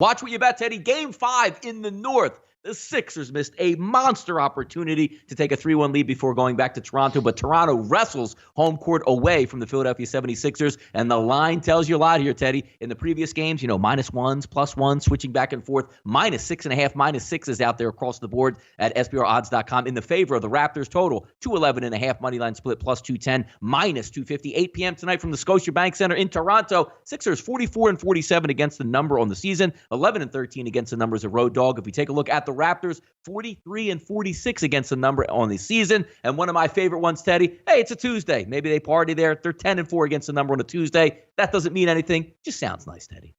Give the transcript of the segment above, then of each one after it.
Watch what you bet, Teddy. Game 5 in the North. The Sixers missed a monster opportunity to take a 3-1 lead before going back to Toronto, but Toronto wrestles home court away from the Philadelphia 76ers, and the line tells you a lot here, Teddy. In the previous games, minus ones, plus ones, switching back and forth, minus 6.5, minus 6 out there across the board at SBRodds.com in the favor of the Raptors total, 211.5 money line split, plus 210, minus 250, 8 p.m. tonight from the Scotiabank Center in Toronto. Sixers 44-47 against the number on the season, 11-13 against the number as a road dog. If we take a look at the Raptors, 43-46 against the number on the season. And one of my favorite ones, Teddy, hey, it's a Tuesday. Maybe they party there. They're 10-4 against the number on a Tuesday. That doesn't mean anything. Just sounds nice, Teddy.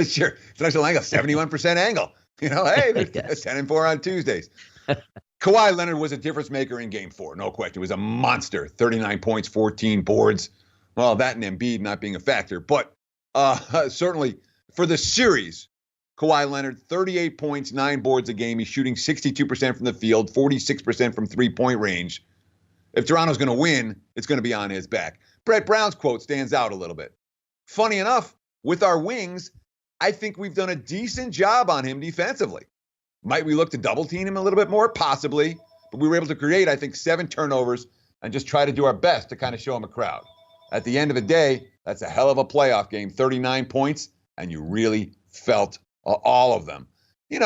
Sure. It's a nice little angle, 71% angle. Hey, they're yes. 10-4 on Tuesdays. Kawhi Leonard was a difference maker in Game 4, no question. It was a monster, 39 points, 14 boards. Well, that and Embiid not being a factor. But certainly for the series, Kawhi Leonard, 38 points, 9 boards a game. He's shooting 62% from the field, 46% from three-point range. If Toronto's going to win, it's going to be on his back. Brett Brown's quote stands out a little bit. Funny enough, with our wings, I think we've done a decent job on him defensively. Might we look to double-team him a little bit more? Possibly. But we were able to create, I think, 7 turnovers and just try to do our best to kind of show him a crowd. At the end of the day, that's a hell of a playoff game, 39 points, and you really felt all of them. Nick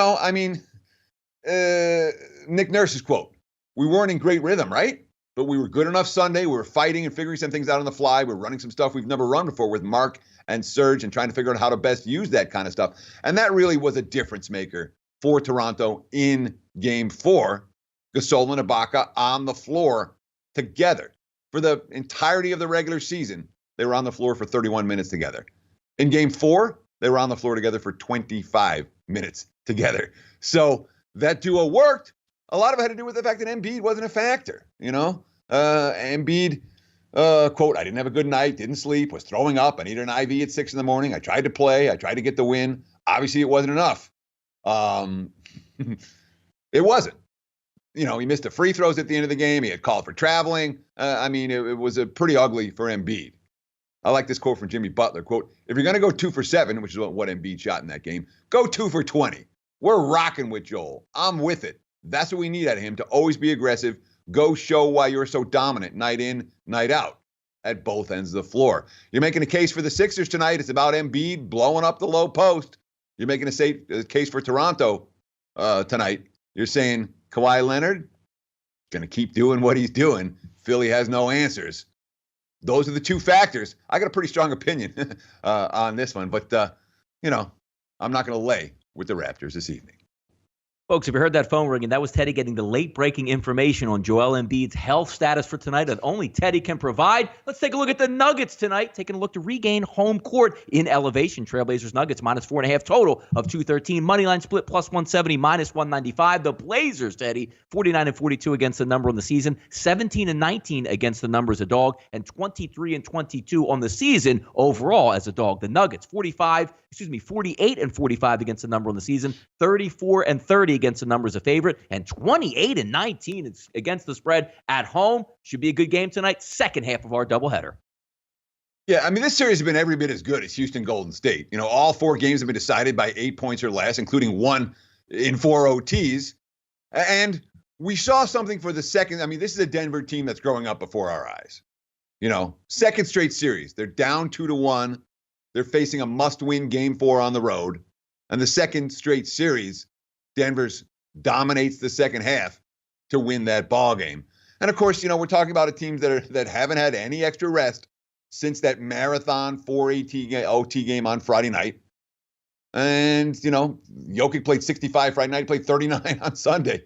Nurse's quote, we weren't in great rhythm, right? But we were good enough Sunday. We were fighting and figuring some things out on the fly. We're running some stuff we've never run before with Mark and Serge and trying to figure out how to best use that kind of stuff. And that really was a difference maker for Toronto in Game 4. Gasol and Ibaka on the floor together. For the entirety of the regular season, they were on the floor for 31 minutes together. In Game 4, they were on the floor together for 25 minutes together. So that duo worked. A lot of it had to do with the fact that Embiid wasn't a factor. Embiid, quote, I didn't have a good night, didn't sleep, was throwing up. I needed an IV at 6 in the morning. I tried to play. I tried to get the win. Obviously, it wasn't enough. It wasn't. He missed the free throws at the end of the game. He had called for traveling. It was a pretty ugly for Embiid. I like this quote from Jimmy Butler, quote, if you're going to go 2 for 7, which is what Embiid shot in that game, go 2 for 20. We're rocking with Joel. I'm with it. That's what we need out of him, to always be aggressive. Go show why you're so dominant night in, night out at both ends of the floor. You're making a case for the Sixers tonight. It's about Embiid blowing up the low post. You're making a case for Toronto tonight. You're saying Kawhi Leonard going to keep doing what he's doing. Philly has no answers. Those are the 2 factors. I got a pretty strong opinion on this one, but, I'm not going to lay with the Raptors this evening. Folks, if you heard that phone ringing, that was Teddy getting the late-breaking information on Joel Embiid's health status for tonight that only Teddy can provide. Let's take a look at the Nuggets tonight, taking a look to regain home court in elevation. Trailblazers Nuggets minus 4.5 total of 213. Moneyline split plus 170, minus 195. The Blazers, Teddy, 49-42 against the number on the season, 17-19 against the number as a dog, and 23-22 on the season overall as a dog. The Nuggets, 48-45 against the number on the season, 34-30 against the number as a favorite, and 28-19 against the spread at home. Should be a good game tonight. Second half of our doubleheader. Yeah, this series has been every bit as good as Houston Golden State. All 4 games have been decided by 8 points or less, including 1 in 4 OTs. And we saw something for the second. This is a Denver team that's growing up before our eyes. Second straight series. They're down 2-1. They're facing a must-win Game 4 on the road. And the second straight series, Denver's dominates the second half to win that ball game. And of course, we're talking about a team that haven't had any extra rest since that marathon 4 OT game on Friday night. And, Jokic played 65 Friday night, played 39 on Sunday.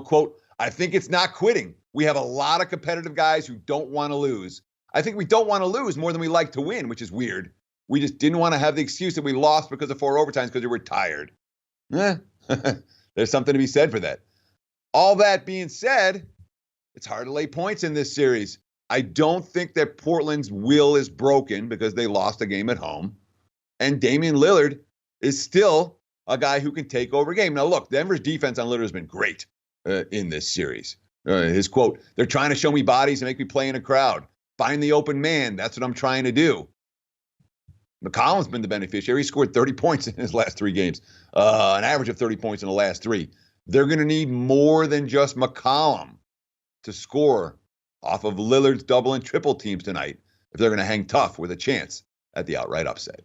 Quote, I think it's not quitting. We have a lot of competitive guys who don't want to lose. I think we don't want to lose more than we like to win, which is weird. We just didn't want to have the excuse that we lost because of 4 overtimes because we were tired. There's something to be said for that. All that being said, it's hard to lay points in this series. I don't think that Portland's will is broken because they lost a game at home. And Damian Lillard is still a guy who can take over a game. Now, look, Denver's defense on Lillard has been great in this series. His quote, they're trying to show me bodies and make me play in a crowd. Find the open man. That's what I'm trying to do. McCollum's been the beneficiary. He scored 30 points in his last 3 games, an average of 30 points in the last 3. They're going to need more than just McCollum to score off of Lillard's double and triple teams tonight if they're going to hang tough with a chance at the outright upset.